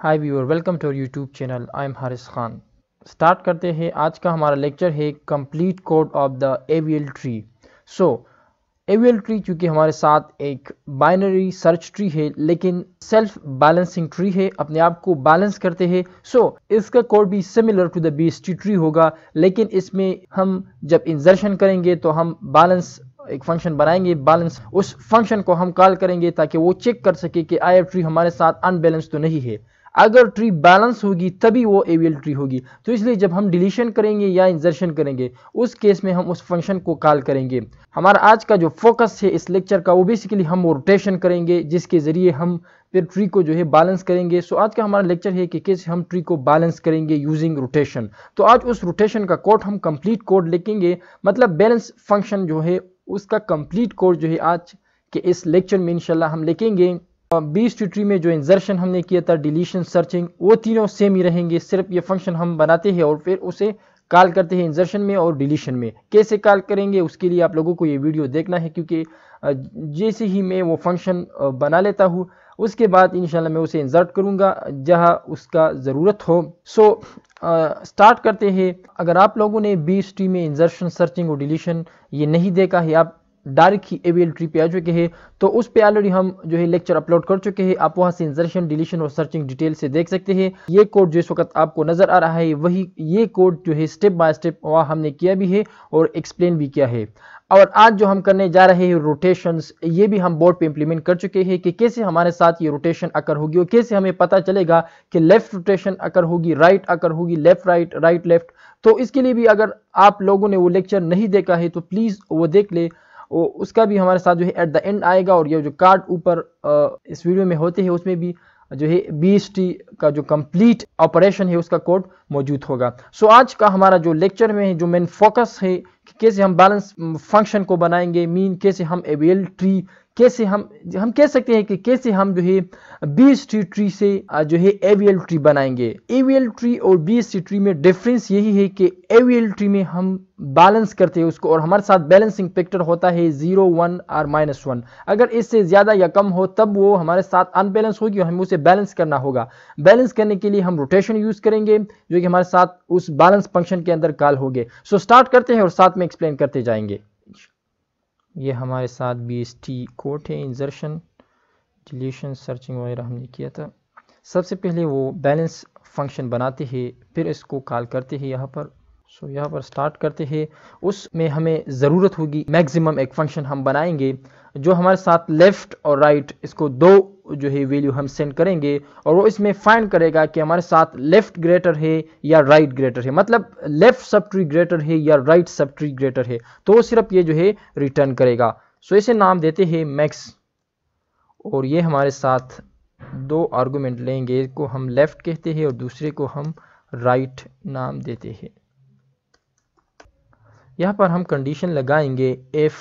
Hi viewer, welcome to YouTube channel. I am Haris Khan. Start करते हैं। आज का हमारा लेक्चर है complete code of the AVL tree. So AVL tree चूँकि हमारे साथ एक बाइनरी सर्च ट्री है, लेकिन सेल्फ बैलेंसिंग ट्री है, अपने आप को बैलेंस करते हैं। सो इसका कोड भी similar to the BST tree होगा, लेकिन इसमें हम जब इंसर्शन करेंगे तो हम बैलेंस एक फंक्शन बनाएंगे, बैलेंस उस फंक्शन को हम कॉल करेंगे ताकि वो चेक कर सके कि आईएफ ट्री हमारे साथ अनबैलेंस तो नहीं है। अगर ट्री बैलेंस होगी तभी वो एवीएल ट्री होगी। तो इसलिए जब हम डिलीशन करेंगे या इंसर्शन करेंगे उस केस में हम उस फंक्शन को कॉल करेंगे। हमारा आज का जो फोकस है इस लेक्चर का वो बेसिकली हम रोटेशन करेंगे, जिसके जरिए हम फिर ट्री को जो है बैलेंस करेंगे। सो आज का हमारा लेक्चर है कि कैसे हम ट्री को बैलेंस करेंगे यूजिंग रोटेशन। तो आज उस रोटेशन का कोड हम कंप्लीट कोड लिखेंगे, मतलब बैलेंस फंक्शन जो है उसका कंप्लीट कोड जो है आज के इस लेक्चर में इंशाल्लाह हम लिखेंगे। बीएसटी ट्री में जो इंसर्शन हमने किया था, डिलीशन, सर्चिंग, वो तीनों सेम ही रहेंगे। सिर्फ ये फंक्शन हम बनाते हैं और फिर उसे कॉल करते हैं इंसर्शन में और डिलीशन में। कैसे कॉल करेंगे उसके लिए आप लोगों को ये वीडियो देखना है, क्योंकि जैसे ही मैं वो फंक्शन बना लेता हूँ उसके बाद इंशाल्लाह मैं उसे इंसर्ट करूँगा जहाँ उसका ज़रूरत हो। सो स्टार्ट करते हैं। अगर आप लोगों ने बीएसटी में इंसर्शन, सर्चिंग और डिलीशन ये नहीं देखा है, आप डायरेक्ट ही एवीएल ट्री पे आ चुके हैं, तो उस पे ऑलरेडी हम जो है लेक्चर अपलोड कर चुके हैं। आप वहां से इंसर्शन, डिलीशन और सर्चिंग डिटेल से देख सकते हैं। ये कोड जो इस वक्त आपको नजर आ रहा है वही ये कोड जो है स्टेप बाय स्टेप वहाँ हमने किया भी है और एक्सप्लेन भी किया है। और आज जो हम करने जा रहे हैं रोटेशंस, ये भी हम बोर्ड पे इंप्लीमेंट कर चुके हैं कि कैसे हमारे साथ ये रोटेशन अकर होगी और कैसे हमें पता चलेगा कि लेफ्ट रोटेशन अकर होगी, राइट अकर होगी, लेफ्ट राइट, राइट लेफ्ट। तो इसके लिए भी अगर आप लोगों ने वो लेक्चर नहीं देखा है तो प्लीज़ वो देख ले, उसका भी हमारे साथ जो है एट द एंड आएगा। और ये जो कार्ड ऊपर इस वीडियो में होते हैं उसमें भी जो है बीएसटी का जो कंप्लीट ऑपरेशन है उसका कोड मौजूद होगा। सो आज का हमारा जो लेक्चर में जो मेन फोकस है कि कैसे हम बैलेंस फंक्शन को बनाएंगे, मीन कैसे हम एवीएल ट्री, कैसे हम कह सकते हैं कि कैसे हम जो है बीएसटी ट्री से जो है एवीएल ट्री बनाएंगे। एवीएल ट्री और बीएसटी ट्री में डिफरेंस यही है कि एवीएल ट्री में हम बैलेंस करते हैं उसको और हमारे साथ बैलेंसिंग फैक्टर होता है 0, 1 और -1। अगर इससे ज़्यादा या कम हो तब वो हमारे साथ अनबैलेंस होगी और हमें उसे बैलेंस करना होगा। बैलेंस करने के लिए हम रोटेशन यूज़ करेंगे जो कि हमारे साथ उस बैलेंस फंक्शन के अंदर कॉल होंगे। सो स्टार्ट करते हैं और साथ में एक्सप्लेन करते जाएंगे। ये हमारे साथ बीएसटी कोड है। इंसर्शन, डिलीशन, सर्चिंग वगैरह हमने किया था। सबसे पहले वो बैलेंस फंक्शन बनाते हैं, फिर इसको कॉल करते हैं यहाँ पर। सो यहाँ पर स्टार्ट करते हैं। उसमें हमें ज़रूरत होगी मैक्सिमम एक फंक्शन हम बनाएंगे जो हमारे साथ लेफ़्ट और राइट इसको दो जो है वैल्यू हम सेंड करेंगे और वो इसमें फाइंड करेगा कि हमारे साथ लेफ़्ट ग्रेटर है या राइट ग्रेटर है, मतलब लेफ़्ट सब ट्री ग्रेटर है या राइट सब ट्री ग्रेटर है। तो वो सिर्फ ये जो है रिटर्न करेगा। सो इसे नाम देते हैं मैक्स। और ये हमारे साथ दो आर्गुमेंट लेंगे, एक को हम लेफ़्ट कहते हैं और दूसरे को हम राइट नाम देते हैं। यहाँ पर हम कंडीशन लगाएंगे if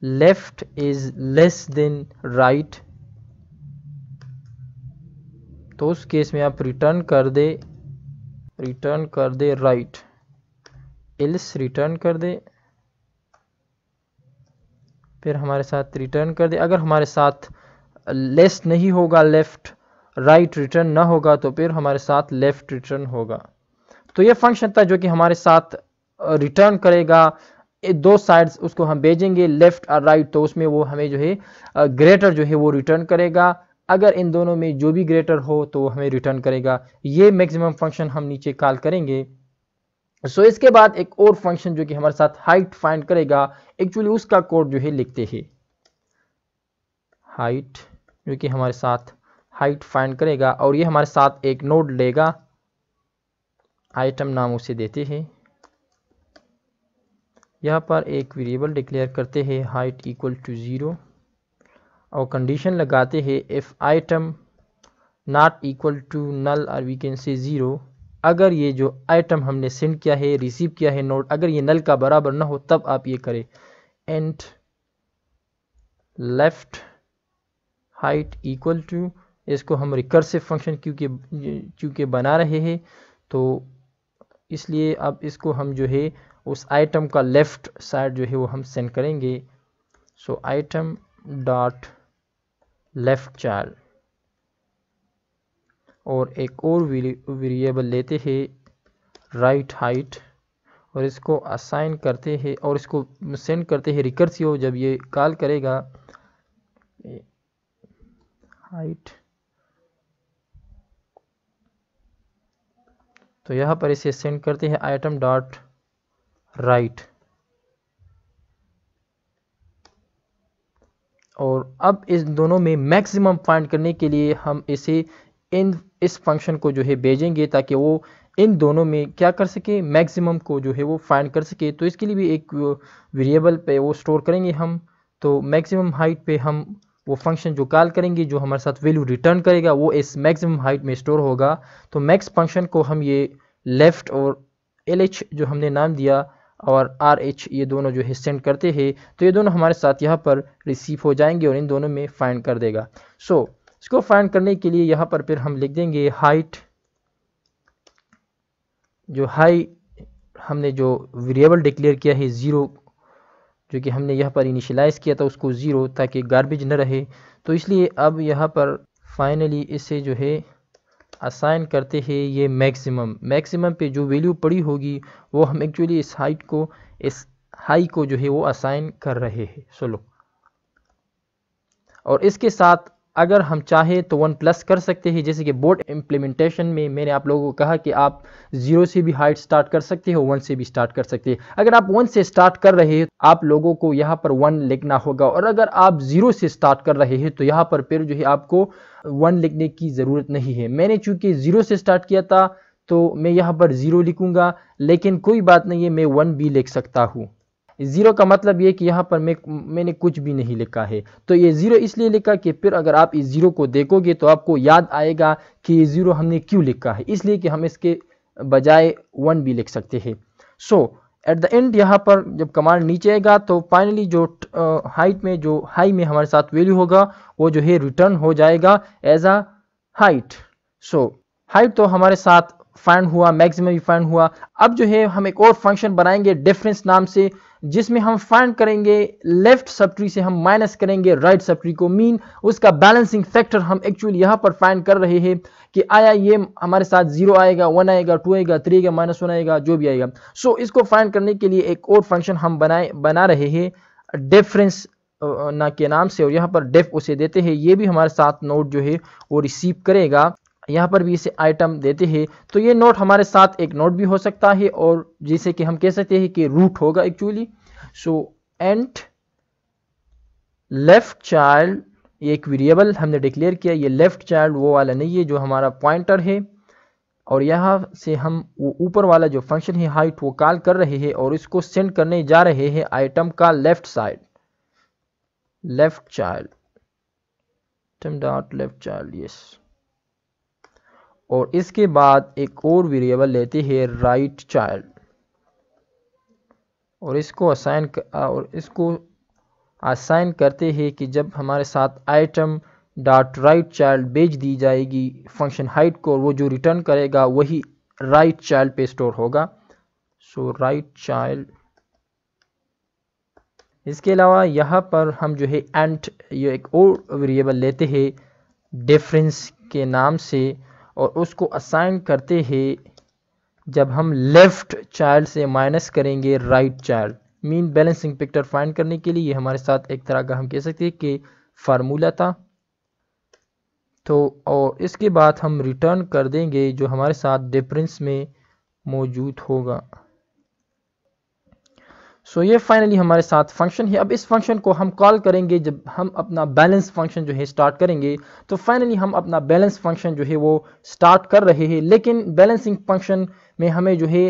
left is less than right, तो उस केस में आप रिटर्न कर दे राइट, एल्स रिटर्न कर दे, फिर हमारे साथ रिटर्न कर दे। अगर हमारे साथ लेस नहीं होगा लेफ्ट, राइट रिटर्न ना होगा तो फिर हमारे साथ लेफ्ट रिटर्न होगा। तो ये फंक्शन था जो कि हमारे साथ रिटर्न करेगा। दो साइड्स उसको हम भेजेंगे लेफ्ट और राइट, तो उसमें वो हमें जो है ग्रेटर जो है वो रिटर्न करेगा। अगर इन दोनों में जो भी ग्रेटर हो तो हमें रिटर्न करेगा। ये मैक्सिमम फंक्शन हम नीचे कॉल करेंगे। सो इसके बाद एक और फंक्शन जो कि हमारे साथ हाइट फाइंड करेगा, एक्चुअली उसका कोड जो है लिखते हैं। हाइट जो कि हमारे साथ हाइट फाइंड करेगा और ये हमारे साथ एक नोड लेगा, आइटम नाम उसे देते हैं। यहाँ पर एक वेरिएबल डिक्लेयर करते हैं हाइट इक्वल टू 0 और कंडीशन लगाते हैं if item not equal to null और वी कैन से 0। अगर ये जो आइटम हमने सेंड किया है, रिसीव किया है नोड, अगर ये नल का बराबर ना हो तब आप ये करें and left height equal to, इसको हम रिकर्सिव फंक्शन क्योंकि बना रहे हैं तो इसलिए अब इसको हम जो है उस आइटम का लेफ्ट साइड जो है वो हम सेंड करेंगे। सो आइटम डॉट लेफ्ट चाइल्ड और एक और वेरिएबल लेते हैं राइट हाइट और इसको असाइन करते हैं और इसको सेंड करते हैं रिकर्सिव। जब ये कॉल करेगा हाइट तो यहाँ पर इसे सेंड करते हैं आइटम डॉट राइट। और अब इस दोनों में मैक्सिमम फाइंड करने के लिए हम इसे इस फंक्शन को जो है भेजेंगे ताकि वो इन दोनों में क्या कर सके, मैक्सिमम को जो है वो फाइंड कर सके। तो इसके लिए भी एक वेरिएबल पे वो स्टोर करेंगे हम। तो मैक्सिमम हाइट पे हम वो फंक्शन जो कॉल करेंगे जो हमारे साथ वैल्यू रिटर्न करेगा वो इस मैक्सिमम हाइट में स्टोर होगा। तो मैक्स फंक्शन को हम ये लेफ्ट और LH जो हमने नाम दिया और RH ये दोनों जो है सेंड करते हैं। तो ये दोनों हमारे साथ यहाँ पर रिसीव हो जाएंगे और इन दोनों में फाइंड कर देगा। सो इसको फाइंड करने के लिए यहाँ पर फिर हम लिख देंगे हाइट, जो हाई हमने जो वेरिएबल डिक्लेयर किया है 0, जो कि हमने यहाँ पर इनिशियलाइज किया था उसको 0 ताकि गार्बेज न रहे। तो इसलिए अब यहाँ पर फाइनली इसे जो है असाइन करते हैं ये मैक्सिमम पे जो वैल्यू पड़ी होगी वो हम एक्चुअली इस हाई को जो है वो असाइन कर रहे हैं। सोलो और इसके साथ अगर हम चाहे तो 1 प्लस कर सकते हैं, जैसे कि बोर्ड इम्प्लीमेंटेशन में मैंने आप लोगों को कहा कि आप 0 से भी हाइट स्टार्ट कर सकते हो, 1 से भी स्टार्ट कर सकते हैं। अगर आप 1 से स्टार्ट कर रहे हैं आप लोगों को यहाँ पर 1 लिखना होगा, और अगर आप 0 से स्टार्ट कर रहे हैं तो यहाँ पर फिर जो है आपको 1 लिखने की ज़रूरत नहीं है। मैंने चूंकि 0 से स्टार्ट किया था तो मैं यहाँ पर 0 लिखूंगा, लेकिन कोई बात नहीं है, मैं 1 भी लिख सकता हूँ। 0 का मतलब ये कि यहाँ पर मैंने कुछ भी नहीं लिखा है। तो ये 0 इसलिए लिखा कि फिर अगर आप इस 0 को देखोगे तो आपको याद आएगा कि ये 0 हमने क्यों लिखा है, इसलिए कि हम इसके बजाय 1 भी लिख सकते हैं। सो एट द एंड यहाँ पर जब कमांड नीचे आएगा तो फाइनली जो हाइट में जो हाई में हमारे साथ वैल्यू होगा वो जो है रिटर्न हो जाएगा as a height. So height तो हमारे साथ फाइंड हुआ, मैक्सिमम भी फाइंड हुआ। अब जो है हम एक और फंक्शन बनाएंगे डिफरेंस नाम से, जिसमें हम फाइंड करेंगे लेफ्ट सब ट्री से हम माइनस करेंगे राइट सब ट्री को, मीन उसका बैलेंसिंग फैक्टर हम एक्चुअली यहाँ पर फाइंड कर रहे हैं कि आया ये हमारे साथ 0 आएगा, 1 आएगा, 2 आएगा, 3 आएगा, -1 आएगा, जो भी आएगा। सो इसको फाइंड करने के लिए एक और फंक्शन हम बना रहे हैं डिफरेंस ना के नाम से, और यहाँ पर डेफ उसे देते हैं। ये भी हमारे साथ नोट जो है वो रिसीव करेगा, यहाँ पर भी इसे आइटम देते हैं। तो ये नोट हमारे साथ एक नोट भी हो सकता है, और जिसे कि हम कह सकते हैं कि रूट होगा actually. So and left child, ये एक वेरिएबल हमने डिक्लेयर किया, ये लेफ्ट चाइल्ड वो वाला नहीं है जो हमारा पॉइंटर है, और यहाँ से हम वो ऊपर वाला जो फंक्शन है हाइट वो कॉल कर रहे हैं और इसको सेंड करने जा रहे हैं आइटम का left side, left child item dot left child, yes. और इसके बाद एक और वेरिएबल लेते हैं राइट चाइल्ड, और इसको असाइन करते हैं कि जब हमारे साथ आइटम डॉट राइट चाइल्ड भेज दी जाएगी फंक्शन हाइट को, वो जो रिटर्न करेगा वही राइट चाइल्ड पे स्टोर होगा। सो राइट चाइल्ड। इसके अलावा यहाँ पर हम जो है एंड ये एक और वेरिएबल लेते हैं डिफरेंस के नाम से, और उसको असाइन करते हैं जब हम लेफ्ट चाइल्ड से माइनस करेंगे right child, mean balancing factor find करने के लिए। ये हमारे साथ एक तरह का हम कह सकते हैं कि फार्मूला था। तो और इसके बाद हम रिटर्न कर देंगे जो हमारे साथ डिफरेंस में मौजूद होगा। सो ये फाइनली हमारे साथ फंक्शन है। अब इस फंक्शन को हम कॉल करेंगे जब हम अपना बैलेंस फंक्शन जो है स्टार्ट करेंगे। तो फाइनली हम अपना बैलेंस फंक्शन जो है वो स्टार्ट कर रहे हैं, लेकिन बैलेंसिंग फंक्शन में हमें जो है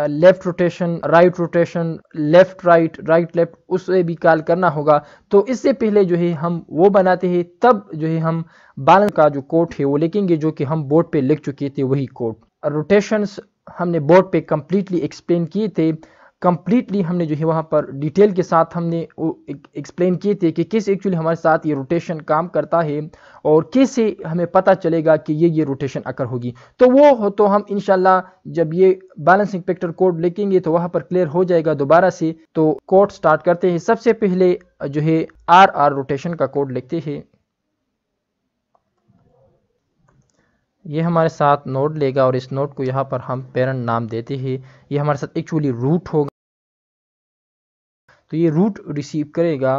left rotation, right rotation, left right, right left, उसे भी कॉल करना होगा। तो इससे पहले जो है हम वो बनाते हैं, तब जो है हम बैलेंस का जो कोड है वो लिखेंगे जो कि हम बोर्ड पे लिख चुके थे, वही कोड। रोटेशंस हमने बोर्ड पे कंप्लीटली एक्सप्लेन किए थे, कंप्लीटली हमने जो है वहाँ पर डिटेल के साथ हमने एक्सप्लेन किए थे कि कैसे एक्चुअली हमारे साथ ये रोटेशन काम करता है और कैसे हमें पता चलेगा कि ये रोटेशन अकर होगी। तो वो हो तो हम इंशाल्लाह जब ये बैलेंसिंग फैक्टर कोड लिखेंगे तो वहाँ पर क्लियर हो जाएगा दोबारा से। तो कोड स्टार्ट करते हैं। सबसे पहले जो है RR रोटेशन का कोड लिखते हैं। ये हमारे साथ नोड लेगा और इस नोड को यहाँ पर हम पेरेंट नाम देते हैं। ये हमारे साथ एक्चुअली रूट होगा, तो ये रूट रिसीव करेगा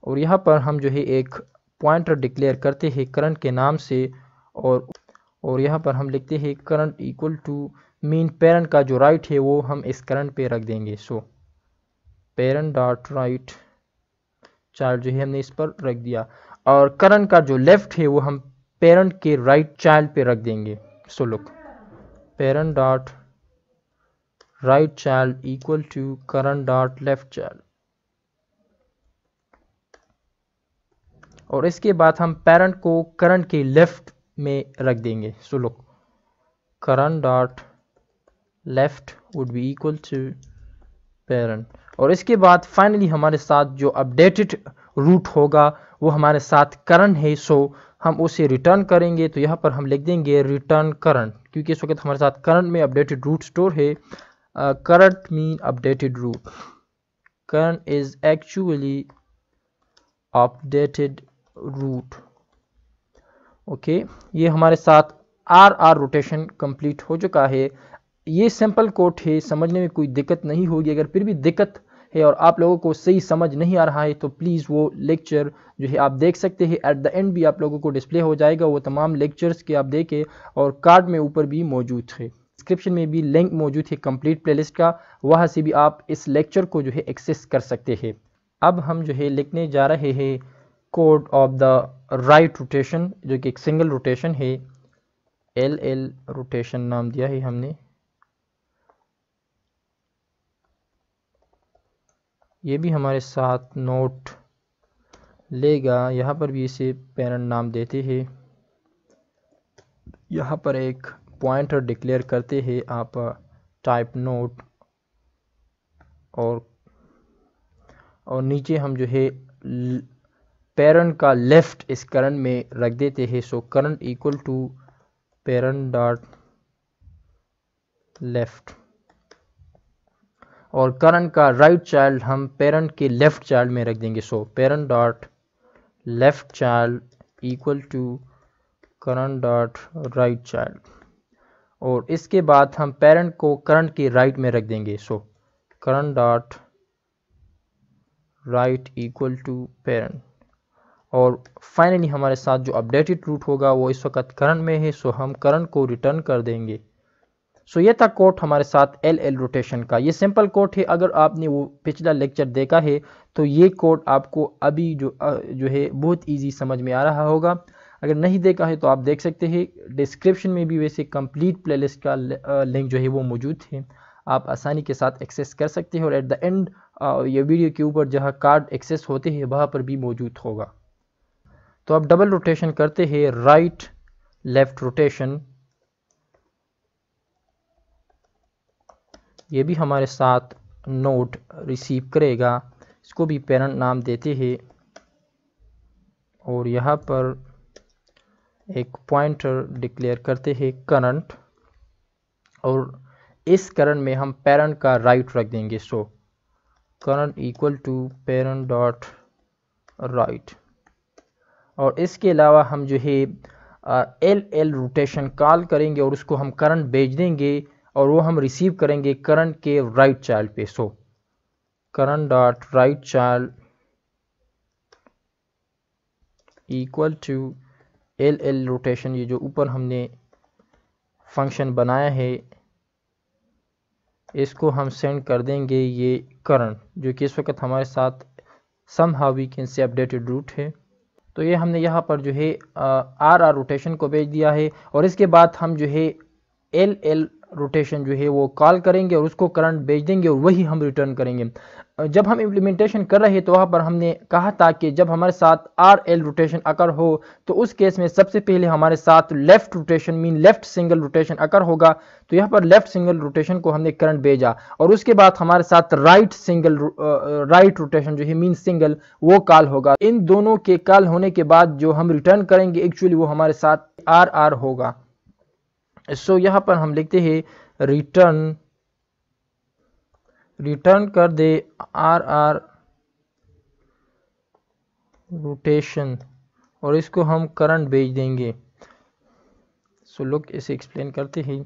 और यहाँ पर हम जो है एक पॉइंटर डिक्लेयर करते हैं करंट के नाम से और यहाँ पर हम लिखते हैं current equal to mean parent का जो राइट है वो हम इस करंट पे रख देंगे। So parent dot right child जो है हमने इस पर रख दिया और करंट का जो लेफ्ट है वो हम पेरेंट के राइट चाइल्ड पे रख देंगे। So look parent dot right child equal to current dot left child और इसके बाद हम पेरेंट को करंट के लेफ्ट में रख देंगे। So look current dot left would be equal to parent और इसके बाद फाइनली हमारे साथ जो अपडेटेड रूट होगा वो हमारे साथ करंट है। सो हम उसे रिटर्न करेंगे, तो यहाँ पर हम लिख देंगे रिटर्न करंट, क्योंकि इस वक्त हमारे साथ करंट में अपडेटेड रूट स्टोर है। Current mean updated root, current is actually updated root. Okay, ये हमारे साथ आर रोटेशन कंप्लीट हो चुका है। ये सिंपल कोड है, समझने में कोई दिक्कत नहीं होगी। अगर फिर भी दिक्कत है और आप लोगों को सही समझ नहीं आ रहा है तो प्लीज़ वो लेक्चर जो है आप देख सकते हैं। एट द एंड भी आप लोगों को डिस्प्ले हो जाएगा वो तमाम लेक्चर्स के, आप देखें और कार्ड में ऊपर भी मौजूद है। डिस्क्रिप्शन में भी लिंक मौजूद है कंप्लीट प्लेलिस्ट का, वहाँ से भी आप इस लेक्चर को जो है एक्सेस कर सकते हैं। अब हम जो है लिखने जा रहे हैं code of the right rotation, जो कि एक सिंगल रोटेशन है। एल रोटेशन नाम दिया है हमने। ये भी हमारे साथ नोट लेगा, यहाँ पर भी इसे पेरेंट नाम देते हैं। यहाँ पर एक पॉइंटर डिक्लेयर करते हैं आप टाइप नोट और नीचे हम जो है पेरेंट का लेफ्ट इस करंट में रख देते हैं। So current equal to parent dot left और करंट का राइट चाइल्ड हम पेरेंट के लेफ्ट चाइल्ड में रख देंगे। So parent dot left child equal to current dot right child और इसके बाद हम पेरेंट को करंट के राइट में रख देंगे। So current dot right equal to parent और फाइनली हमारे साथ जो अपडेटेड रूट होगा वो इस वक्त करंट में है। सो हम करंट को रिटर्न कर देंगे। सो ये था कोड हमारे साथ एल रोटेशन का। ये सिंपल कोड है, अगर आपने वो पिछला लेक्चर देखा है तो ये कोड आपको अभी जो है बहुत इजी समझ में आ रहा होगा। अगर नहीं देखा है तो आप देख सकते हैं, डिस्क्रिप्शन में भी वैसे कंप्लीट प्लेलिस्ट का लिंक जो है वो मौजूद है, आप आसानी के साथ एक्सेस कर सकते हैं और एट द एंड ये वीडियो के ऊपर जहाँ कार्ड एक्सेस होते हैं वहाँ पर भी मौजूद होगा। तो अब डबल रोटेशन करते हैं, राइट लेफ्ट रोटेशन। ये भी हमारे साथ नोट रिसीव करेगा, इसको भी पेरेंट नाम देते हैं और यहाँ पर एक पॉइंटर डिक्लेयर करते हैं करंट और इस करंट में हम पेरेंट का राइट रख देंगे। So current equal to parent dot right और इसके अलावा हम जो है एल रोटेशन कॉल करेंगे और उसको हम करंट भेज देंगे और वो हम रिसीव करेंगे करंट के राइट चाइल्ड पे। So current dot right child equal to L rotation, ये जो ऊपर हमने फंक्शन बनाया है इसको हम सेंड कर देंगे ये करंट, जो कि इस वक्त हमारे साथ somehow we can say updated root है। तो ये हमने यहाँ पर जो है आर रोटेशन को भेज दिया है और इसके बाद हम जो है एल रोटेशन जो है वो कॉल करेंगे और उसको करंट भेज देंगे और वही हम रिटर्न करेंगे। जब हम इम्प्लीमेंटेशन कर रहे हैं तो वहाँ पर हमने कहा था कि जब हमारे साथ आर एल रोटेशन अकर हो तो उस केस में सबसे पहले हमारे साथ left rotation mean left single rotation occur होगा। तो यहाँ पर लेफ्ट सिंगल रोटेशन को हमने करंट भेजा और उसके बाद हमारे साथ राइट रोटेशन जो है मीन सिंगल वो कॉल होगा। इन दोनों के कॉल होने के बाद जो हम रिटर्न करेंगे एक्चुअली वो हमारे साथ आर होगा। सो यहाँ पर हम लिखते हैं रिटर्न कर दे आर रोटेशन और इसको हम करंट भेज देंगे। सो लुक इसे एक्सप्लेन करते हैं।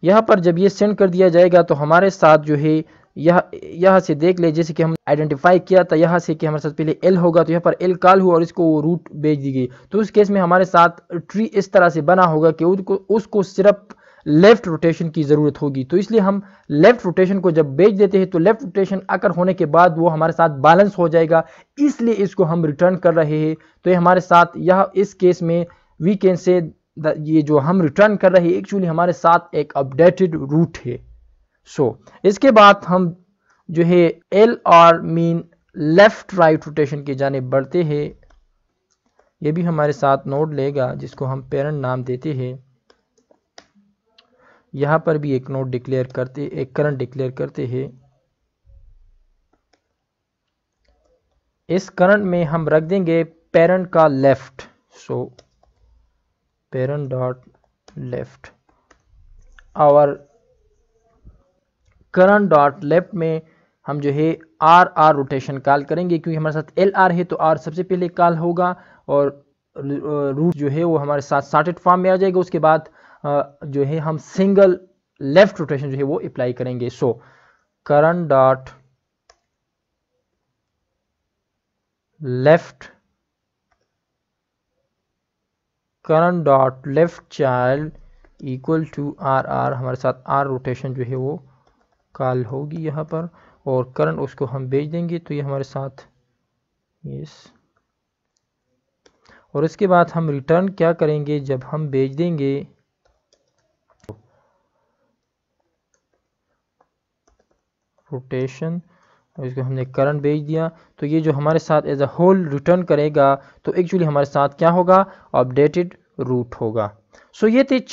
यहाँ पर जब ये सेंड कर दिया जाएगा तो हमारे साथ जो है यहाँ से देख ले, जैसे कि हम आइडेंटिफाई किया था यहाँ से कि हमारे साथ पहले एल होगा, तो यहाँ पर एल कॉल हुआ और इसको वो रूट भेज दी गई। तो उस केस में हमारे साथ ट्री इस तरह से बना होगा कि उसको सिर्फ लेफ्ट रोटेशन की ज़रूरत होगी। तो इसलिए हम लेफ्ट रोटेशन को जब भेज देते हैं तो लेफ्ट रोटेशन आकर होने के बाद वो हमारे साथ बैलेंस हो जाएगा, इसलिए इसको हम रिटर्न कर रहे हैं। तो ये हमारे साथ यह इस केस में वी कैन से ये जो हम रिटर्न कर रहे हैं एक्चुअली हमारे साथ एक अपडेटेड रूट है। सो इसके बाद हम जो है एल और मीन लेफ्ट राइट रोटेशन की जानिब बढ़ते हैं। ये भी हमारे साथ नोड लेगा जिसको हम पेरेंट नाम देते हैं। यहाँ पर भी एक नोड डिक्लेयर करते, एक करंट डिक्लेयर करते हैं। इस करंट में हम रख देंगे पेरेंट का लेफ्ट, सो पेरेंट डॉट लेफ्ट और करंट डॉट लेफ्ट में हम जो है आर रोटेशन कॉल करेंगे, क्योंकि हमारे साथ एल आर है तो आर सबसे पहले कॉल होगा और रूट जो है वो हमारे साथ सॉर्टेड फॉर्म में आ जाएगा। उसके बाद जो है हम सिंगल लेफ्ट रोटेशन जो है वो अप्लाई करेंगे। So current dot left, current dot left child equal to R R, हमारे साथ आर रोटेशन जो है वो कॉल होगी यहाँ पर और करंट उसको हम भेज देंगे। तो ये हमारे साथ यस, और इसके बाद हम रिटर्न क्या करेंगे जब हम भेज देंगे रोटेशन और इसको हमने करंट भेज दिया, तो ये जो हमारे साथ एज अ होल रिटर्न करेगा तो एक्चुअली हमारे साथ क्या होगा, अपडेटेड रूट होगा। सो ये थे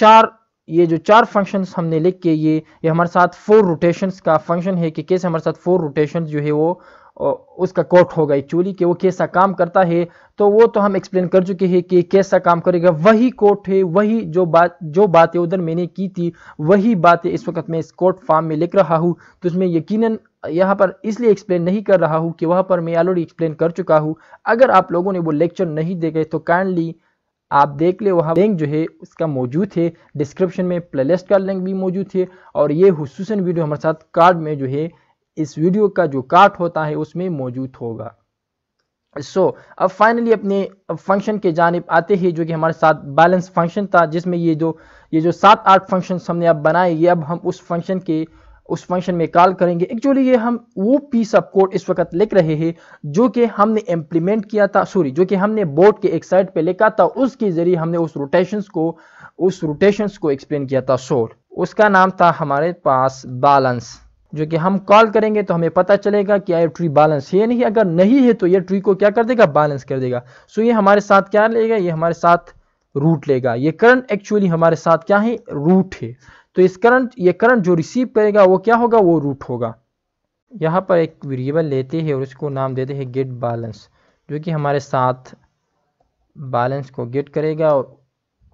ये जो चार फंक्शंस हमने लिख के ये हमारे साथ 4 रोटेशंस का फंक्शन है कि कैसे हमारे साथ 4 रोटेशंस जो है वो उसका कोड होगा एक्चुअली कि वो कैसा काम करता है। तो वो तो हम एक्सप्लेन कर चुके हैं कि कैसा काम करेगा, वही कोड है, वही जो बातें उधर मैंने की थी वही बातें इस वक्त मैं इस कोड फॉर्म में लिख रहा हूँ। तो इसमें यकीनन यहाँ पर इसलिए एक्सप्लेन नहीं कर रहा हूँ कि वहाँ पर मैं ऑलरेडी एक्सप्लेन कर चुका हूँ। अगर आप लोगों ने वो लेक्चर नहीं देखे तो काइंडली आप देख ले, वहाँ लिंक जो है उसका मौजूद है डिस्क्रिप्शन में, प्लेलिस्ट का लिंक भी मौजूद है और ये हुसूसन वीडियो हमारे साथ कार्ड में जो है इस वीडियो का जो कार्ड होता है उसमें मौजूद होगा। सो अब फाइनली अपने फंक्शन के जानिब आते हैं जो कि हमारे साथ बैलेंस फंक्शन था, जिसमें ये जो 7-8 फंक्शन हमने अब बनाए, ये अब हम उस फंक्शन में कॉल करेंगे। एक्चुअली ये हम वो पीस ऑफ कोड इस वक्त लिख रहे हैं जो कि हमने इम्प्लीमेंट किया था, जो कि हमने बोर्ड के एक साइड पे लिखा था, उसके जरिए हमने उस रोटेशंस को एक्सप्लेन किया था। सो उसका नाम था हमारे पास बैलेंस, जो कि हम कॉल करेंगे तो हमें पता चलेगा कि ये ट्री बैलेंस है नहीं, अगर नहीं है तो ये ट्री को क्या कर देगा, बैलेंस कर देगा। सो ये हमारे साथ क्या लेगा, ये हमारे साथ रूट लेगा। ये करंट एक्चुअली हमारे साथ क्या है, रूट है। तो ये करंट जो रिसीव करेगा वो क्या होगा, वो रूट होगा। यहाँ पर एक वेरिएबल लेते हैं और इसको नाम देते हैं गेट बैलेंस, जो कि हमारे साथ बैलेंस को गेट करेगा। और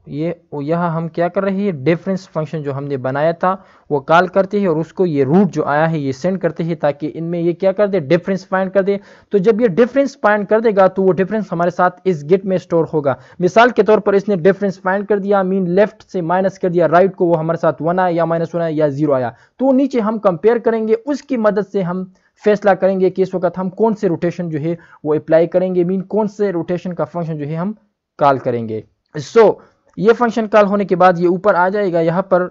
यहाँ हम क्या कर रहे हैं, डिफरेंस फंक्शन जो हमने बनाया था वो कॉल करते हैं और उसको ये रूट जो आया है ये सेंड करते हैं ताकि इनमें ये क्या कर दे, डिफरेंस फाइंड कर दे। तो जब ये डिफरेंस फाइंड कर देगा तो वो डिफरेंस हमारे साथ इस गेट में स्टोर होगा। मिसाल के तौर पर इसने डिफरेंस फाइंड कर दिया, मीन लेफ्ट से माइनस कर दिया राइट को, वो हमारे साथ 1 आया या -1 आया या 0 आया, तो नीचे हम कंपेयर करेंगे, उसकी मदद से हम फैसला करेंगे कि इस वक्त हम कौन से रोटेशन जो है वो अप्लाई करेंगे, मीन कौन से रोटेशन का फंक्शन जो है हम कॉल करेंगे। सो ये फंक्शन कॉल होने के बाद ये ऊपर आ जाएगा यहाँ पर,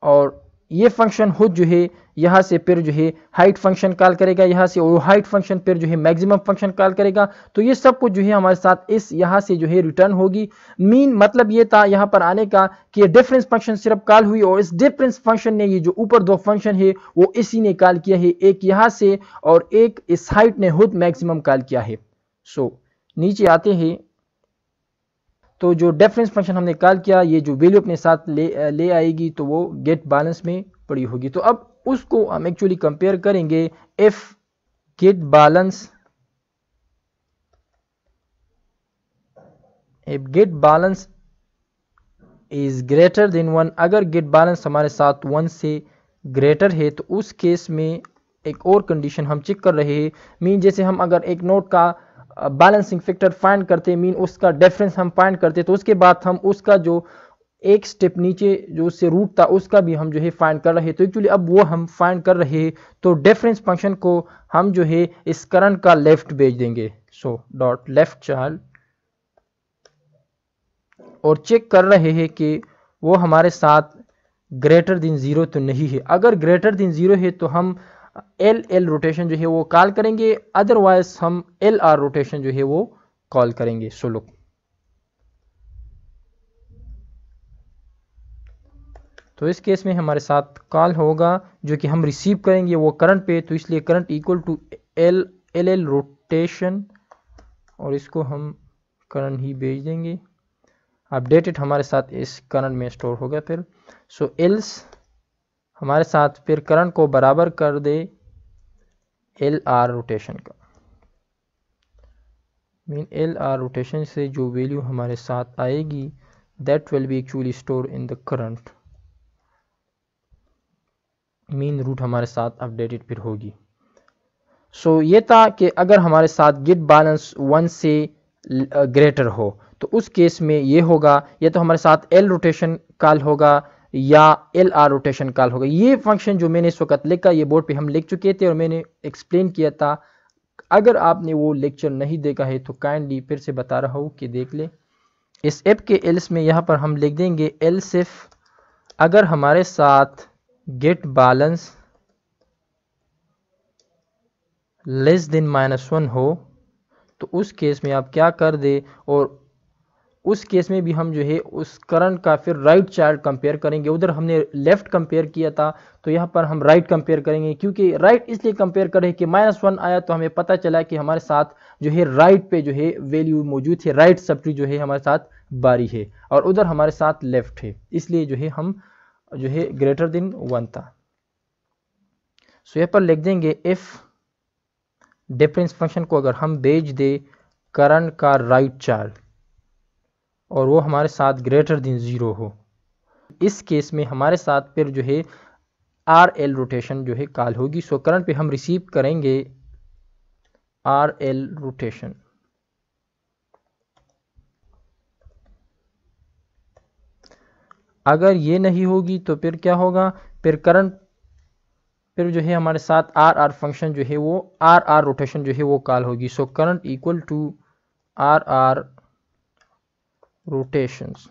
और ये फंक्शन खुद जो है यहाँ से फिर जो है हाइट फंक्शन कॉल करेगा यहाँ से, और हाइट फंक्शन फिर जो है मैक्सिमम फंक्शन कॉल करेगा। तो ये सब कुछ जो है हमारे साथ इस यहाँ से जो है रिटर्न होगी। मीन मतलब ये था यहाँ पर आने का कि ये डिफरेंस फंक्शन सिर्फ कॉल हुई और इस डिफरेंस फंक्शन ने ये जो ऊपर 2 फंक्शन है वो इसी ने कॉल किया है, एक यहाँ से और एक इस हाइट ने खुद मैक्सिमम कॉल किया है। सो नीचे आते हैं तो जो डिफरेंस फंक्शन हमने कॉल किया ये जो वैल्यू अपने साथ ले आएगी तो वो गेट बैलेंस में पड़ी होगी। तो अब उसको हम एक्चुअली कंपेयर करेंगे, if get balance is greater than 1, अगर गेट बैलेंस हमारे साथ 1 से ग्रेटर है तो उस केस में एक और कंडीशन हम चेक कर रहे हैं। मीन जैसे हम अगर एक नोड का बैलेंसिंग फैक्टर फाइंड करते, मीन उसका डिफरेंस हम फाइंड करते, तो उसके बाद हम उसका जो एक स्टेप नीचे जो उससे रूट था उसका भी हम जो है फाइंड कर रहे हैं। तो एक्चुअली अब वो हम फाइंड कर रहे हैं, तो डिफरेंस फंक्शन को हम जो है इस करंट का लेफ्ट भेज देंगे। सो डॉट लेफ्ट चाइल्ड, और चेक कर रहे हैं कि वो हमारे साथ ग्रेटर देन 0 तो नहीं है। अगर ग्रेटर देन 0 है तो हम एल रोटेशन जो है वो कॉल करेंगे, अदरवाइज हम एल आर रोटेशन जो है वो कॉल करेंगे। सो लुक, तो इस केस में हमारे साथ कॉल होगा जो कि हम रिसीव करेंगे वो करंट पे, तो इसलिए current equal to L rotation, और इसको हम करंट ही भेज देंगे। अपडेटेड हमारे साथ इस करंट में स्टोर होगा फिर। सो एल्स हमारे साथ फिर करंट को बराबर कर दे एल आर रोटेशन का, मीन एल आर रोटेशन से जो वैल्यू हमारे साथ आएगी that will be actually store in the current, mean root हमारे साथ अपडेटेड फिर होगी। सो ये था कि अगर हमारे साथ गेट बैलेंस 1 से ग्रेटर हो तो उस केस में ये होगा, या तो हमारे साथ एल रोटेशन कॉल होगा या एल आर रोटेशन कॉल होगा। ये फंक्शन जो मैंने इस वक्त लिखा, ये बोर्ड पे हम लिख चुके थे और मैंने एक्सप्लेन किया था। अगर आपने वो लेक्चर नहीं देखा है तो काइंडली फिर से बता रहा हूँ कि देख ले। इस ऐप के एल्स में यहाँ पर हम लिख देंगे एल्स इफ अगर हमारे साथ गेट बैलेंस लेस देन -1 हो तो उस केस में आप क्या कर दे, और उस केस में भी हम जो है उस करंट का फिर राइट चाइल्ड कंपेयर करेंगे। उधर हमने लेफ्ट कंपेयर किया था तो यहाँ पर हम राइट कंपेयर करेंगे, क्योंकि राइट इसलिए कंपेयर करें कि -1 आया तो हमें पता चला कि हमारे साथ जो है राइट पे जो है वैल्यू मौजूद है, राइट सब ट्री जो है हमारे साथ बारी है, और उधर हमारे साथ लेफ्ट है, इसलिए जो है हम जो है ग्रेटर देन 1 था। सो यहाँ पर लिख देंगे इफ डिफरेंस फंक्शन को अगर हम भेज दे करंट का राइट चाइल्ड और वो हमारे साथ ग्रेटर देन 0 हो, इस केस में हमारे साथ फिर जो है आर एल रोटेशन जो है कॉल होगी। सो करंट पे हम रिसीव करेंगे आर एल रोटेशन। अगर ये नहीं होगी तो फिर क्या होगा, फिर करंट फिर जो है हमारे साथ आर आर फंक्शन जो है वो आर आर रोटेशन जो है वो कॉल होगी। So current equal to R R rotations.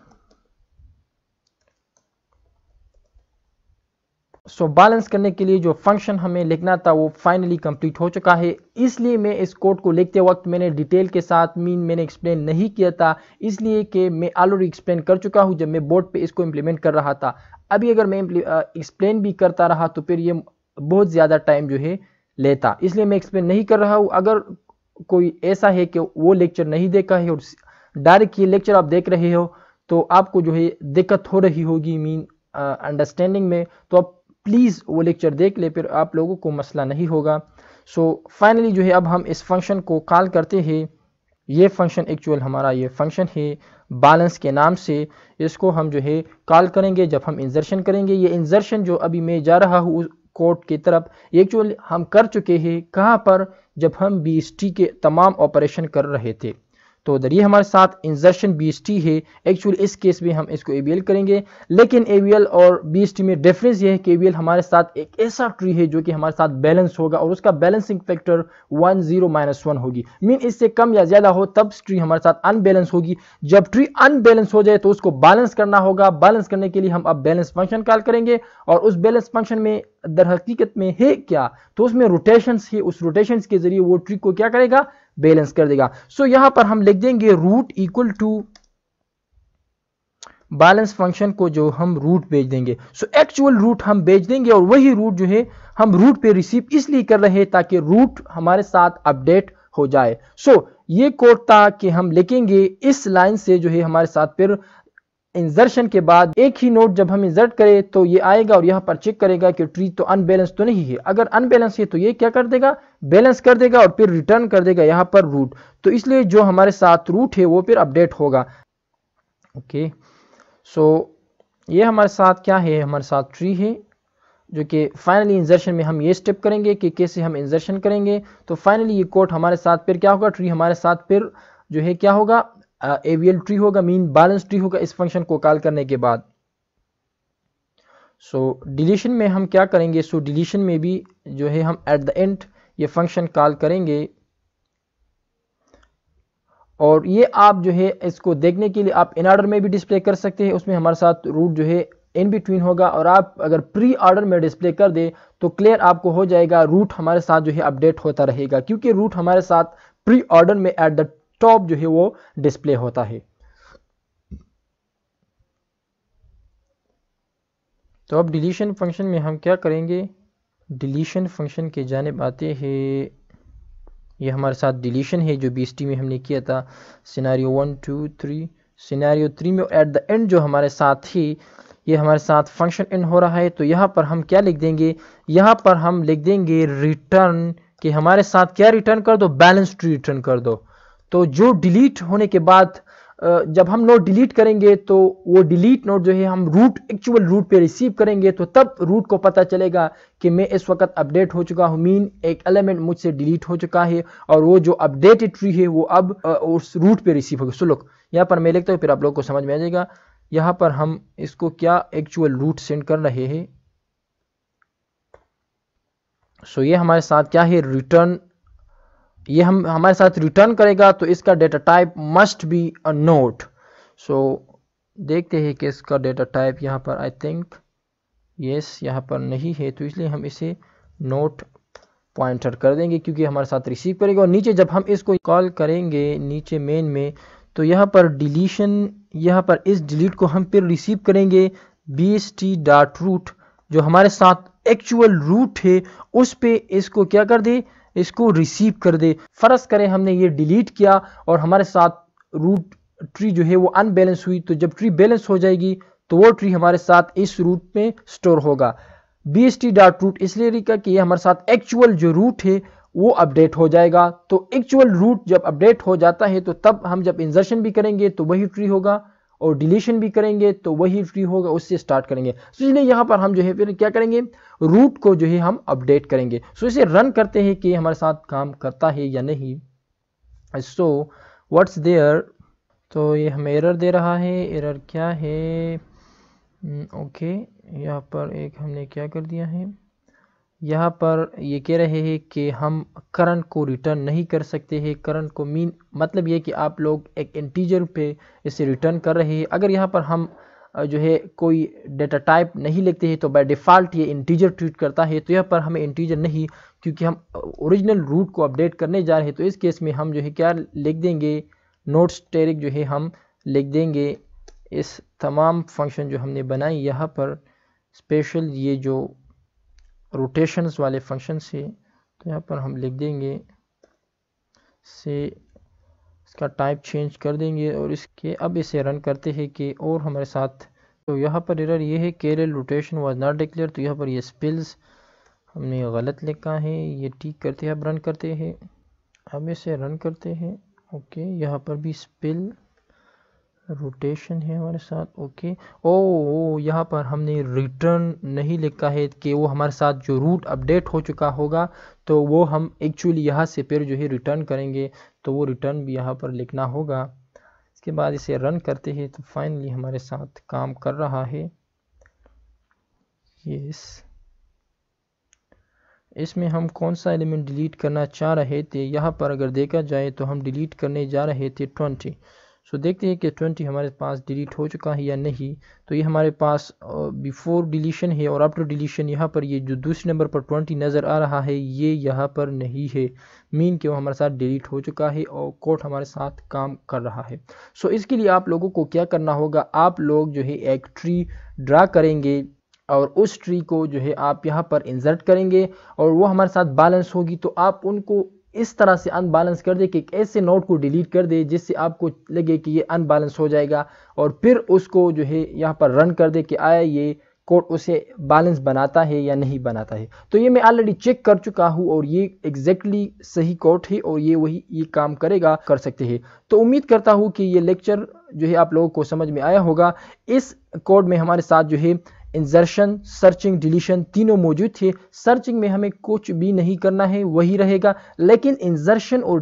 So balance करने के लिए जो फंक्शन हमें लिखना था वो फाइनली कंप्लीट हो चुका है, इसलिए मैं इस कोड को लिखते वक्त मैंने डिटेल के साथ मैंने एक्सप्लेन नहीं किया था, इसलिए कि मैं ऑलरेडी एक्सप्लेन कर चुका हूं जब मैं बोर्ड पे इसको इम्प्लीमेंट कर रहा था। अभी अगर मैं एक्सप्लेन भी करता रहा तो फिर ये बहुत ज़्यादा टाइम जो है लेता, इसलिए मैं एक्सप्लेन नहीं कर रहा हूँ। अगर कोई ऐसा है कि वो लेक्चर नहीं देखा है और डायरेक्ट ये लेक्चर आप देख रहे हो तो आपको जो है दिक्कत हो रही होगी मीन अंडरस्टैंडिंग में, तो आप प्लीज़ वो लेक्चर देख ले, फिर आप लोगों को मसला नहीं होगा। सो फाइनली जो है अब हम इस फंक्शन को कॉल करते हैं। ये फंक्शन एक्चुअल हमारा ये फंक्शन है बैलेंस के नाम से, इसको हम जो है कॉल करेंगे जब हम इंजर्शन करेंगे। ये इंजर्शन जो अभी मैं जा रहा हूँ कोड की तरफ, एक्चुअली हम कर चुके हैं कहाँ पर, जब हम BST के तमाम ऑपरेशन कर रहे थे। तो उधर ये हमारे साथ इंजर्शन BST है, एक्चुअली इस केस में हम इसको AVL करेंगे, लेकिन AVL और BST में डिफरेंस ये है कि AVL हमारे साथ एक ऐसा ट्री है जो कि हमारे साथ बैलेंस होगा और उसका बैलेंसिंग फैक्टर 1 0 -1 होगी, मीन इससे कम या ज्यादा हो तब ट्री हमारे साथ अनबैलेंस होगी। जब ट्री अनबैलेंस हो जाए तो उसको बैलेंस करना होगा। बैलेंस करने के लिए हम अब बैलेंस फंक्शन कॉल करेंगे, और उस बैलेंस फंक्शन में दर हकीकत में है क्या, तो उसमें रोटेशंस है, उस रोटेशंस के जरिए वो ट्री को क्या करेगा, बैलेंस कर देगा। सो यहां पर हम लिख देंगे root equal to balance function को जो हम रूट भेज देंगे। सो एक्चुअल रूट हम भेज देंगे, और वही रूट जो है हम रूट पे रिसीव इसलिए कर रहे हैं ताकि रूट हमारे साथ अपडेट हो जाए। सो ये कोड था कि हम लिखेंगे इस लाइन से जो है हमारे साथ फिर इंजर्शन के बाद एक ही नोट जब हम इंसर्ट करें तो ये आएगा और यहाँ पर चेक करेगा कि ट्री तो अनबैलेंस तो नहीं है। अगर अनबैलेंस है तो ये क्या कर देगा, बैलेंस कर देगा और फिर रिटर्न कर देगा यहाँ पर रूट। तो इसलिए जो हमारे साथ रूट है वो फिर अपडेट होगा। ओके, सो ये हमारे साथ क्या है, हमारे साथ ट्री है जो कि फाइनली इंजर्शन में हम ये स्टेप करेंगे कि कैसे हम इंजर्शन करेंगे। तो फाइनली ये कोड हमारे साथ फिर क्या होगा, ट्री हमारे साथ फिर जो है क्या होगा, AVL ट्री होगा, मीन बैलेंस ट्री होगा इस फंक्शन को कॉल करने के बाद। सो डिलीशन में हम क्या करेंगे, सो डिलीशन में भी जो है हम एट द एंड ये फंक्शन कॉल करेंगे, और ये आप जो है इसको देखने के लिए आप इन ऑर्डर में भी डिस्प्ले कर सकते हैं, उसमें हमारे साथ रूट जो है इन बिटवीन होगा, और आप अगर प्री ऑर्डर में डिस्प्ले कर दे तो क्लियर आपको हो जाएगा रूट हमारे साथ जो है अपडेट होता रहेगा, क्योंकि रूट हमारे साथ प्री ऑर्डर में एट द टॉप जो है वो डिस्प्ले होता है। तो अब डिलीशन फंक्शन में हम क्या करेंगे, डिलीशन फंक्शन के जानिब आते हैं। ये हमारे साथ डिलीशन है जो BST में हमने किया था, सिनेरियो 1 2 3। सिनेरियो 3 में एट द एंड जो हमारे साथ ही ये हमारे साथ फंक्शन एंड हो रहा है, तो यहाँ पर हम क्या लिख देंगे, यहाँ पर हम लिख देंगे रिटर्न, कि हमारे साथ क्या रिटर्न कर दो, बैलेंस ट्री रिटर्न कर दो। तो जो डिलीट होने के बाद जब हम नोट डिलीट करेंगे तो वो डिलीट नोट जो है हम रूट एक्चुअल रूट पे रिसीव करेंगे, तो तब रूट को पता चलेगा कि मैं इस वक्त अपडेट हो चुका हूँ, मीन एक एलिमेंट मुझसे डिलीट हो चुका है, और वो जो अपडेटेड ट्री है वो अब उस रूट पे रिसीव होगा। सो लुक यहाँ पर मैं लिखता हूँ, फिर आप लोग को समझ में आ जाएगा। यहाँ पर हम इसको क्या एक्चुअल रूट सेंड कर रहे हैं। सो ये हमारे साथ क्या है, रिटर्न, ये हम हमारे साथ रिटर्न करेगा, तो इसका data type must be a node. So देखते हैं कि इसका डेटा टाइप यहाँ पर आई थिंक यस यहाँ पर नहीं है, तो इसलिए हम इसे नोट पॉइंटर कर देंगे, क्योंकि हमारे साथ रिसीव करेगा। और नीचे जब हम इसको कॉल करेंगे नीचे मेन में, तो यहाँ पर डिलीशन, यहाँ पर इस डिलीट को हम फिर रिसीव करेंगे BST.root, जो हमारे साथ एक्चुअल रूट है उस पे इसको क्या कर दे, इसको रिसीव कर दे। फर्ज करें हमने ये डिलीट किया और हमारे साथ रूट ट्री जो है वो अनबैलेंस हुई, तो जब ट्री बैलेंस हो जाएगी तो वो ट्री हमारे साथ इस रूट में स्टोर होगा। BST.root इसलिए लिखा कि ये हमारे साथ एक्चुअल जो रूट है वो अपडेट हो जाएगा। तो एक्चुअल रूट जब अपडेट हो जाता है तो तब हम जब इंसर्शन भी करेंगे तो वही ट्री होगा, और डिलीशन भी करेंगे तो वही ट्री होगा, उससे स्टार्ट करेंगे। तो इसलिए यहाँ पर हम जो है फिर क्या करेंगे, रूट को जो है हम अपडेट करेंगे। सो इसे रन करते हैं कि हमारे साथ काम करता है या नहीं। सो व्हाट्स देयर, तो ये हमें एरर दे रहा है। एरर क्या है, ओके यहाँ पर एक हमने क्या कर दिया है, यहाँ पर ये कह रहे हैं कि हम करंट को रिटर्न नहीं कर सकते हैं। करंट को मीन मतलब ये कि आप लोग एक इंटीजर पे इसे रिटर्न कर रहे हैं। अगर यहाँ पर हम जो है कोई डेटा टाइप नहीं लिखते हैं तो बाय डिफ़ॉल्ट ये इंटीजर ट्रीट करता है, तो यहाँ पर हमें इंटीजर नहीं, क्योंकि हम ओरिजिनल रूट को अपडेट करने जा रहे हैं। तो इस केस में हम जो है क्या लिख देंगे, नोट स्टेरिक जो है हम लिख देंगे इस तमाम फंक्शन जो हमने बनाई यहाँ पर स्पेशल ये जो रोटेशंस वाले फंक्शन से, तो यहाँ पर हम लिख देंगे से इसका टाइप चेंज कर देंगे, और इसके अब इसे रन करते हैं कि और हमारे साथ, तो यहाँ पर एरर ये है Kerala rotation was not declare, तो यहाँ पर ये स्पिल्स हमने गलत लिखा है, ये ठीक करते हैं। अब रन करते हैं, अब इसे रन करते हैं। ओके यहाँ पर भी स्पिल रोटेशन है हमारे साथ। ओके ओ यहाँ पर हमने रिटर्न नहीं लिखा है कि वो हमारे साथ जो रूट अपडेट हो चुका होगा तो वो हम एक्चुअली यहाँ से फिर जो है रिटर्न करेंगे, तो वो रिटर्न भी यहाँ पर लिखना होगा। इसके बाद इसे रन करते हैं तो फाइनली हमारे साथ काम कर रहा है। यस, इसमें हम कौन सा एलिमेंट डिलीट करना चाह रहे थे, यहाँ पर अगर देखा जाए तो हम डिलीट करने जा रहे थे 20। सो देखते हैं कि 20 हमारे पास डिलीट हो चुका है या नहीं। तो ये हमारे पास बिफोर डिलीशन है, और आफ्टर डिलीशन यहाँ पर ये जो दूसरे नंबर पर 20 नज़र आ रहा है ये यहाँ पर नहीं है, मीन कि वो हमारे साथ डिलीट हो चुका है और कोड हमारे साथ काम कर रहा है। सो इसके लिए आप लोगों को क्या करना होगा, आप लोग जो है एक ट्री ड्रा करेंगे और उस ट्री को जो है आप यहाँ पर इंसर्ट करेंगे और वो हमारे साथ बैलेंस होगी, तो आप उनको इस तरह से अनबैलेंस कर दे कि एक ऐसे नोड को डिलीट कर दे जिससे आपको लगे कि ये अनबैलेंस हो जाएगा, और फिर उसको जो है यहाँ पर रन कर दे कि आया ये कोड उसे बैलेंस बनाता है या नहीं बनाता है। तो ये मैं ऑलरेडी चेक कर चुका हूँ और ये एग्जैक्टली सही कोड है और ये काम करेगा, कर सकते हैं। तो उम्मीद करता हूँ कि ये लेक्चर जो है आप लोगों को समझ में आया होगा। इस कोड में हमारे साथ जो है इंसर्शन, सर्चिंग, डिलीशन तीनों मौजूद थे। सर्चिंग में हमें कुछ भी नहीं करना है, वही रहेगा, लेकिन इंसर्शन और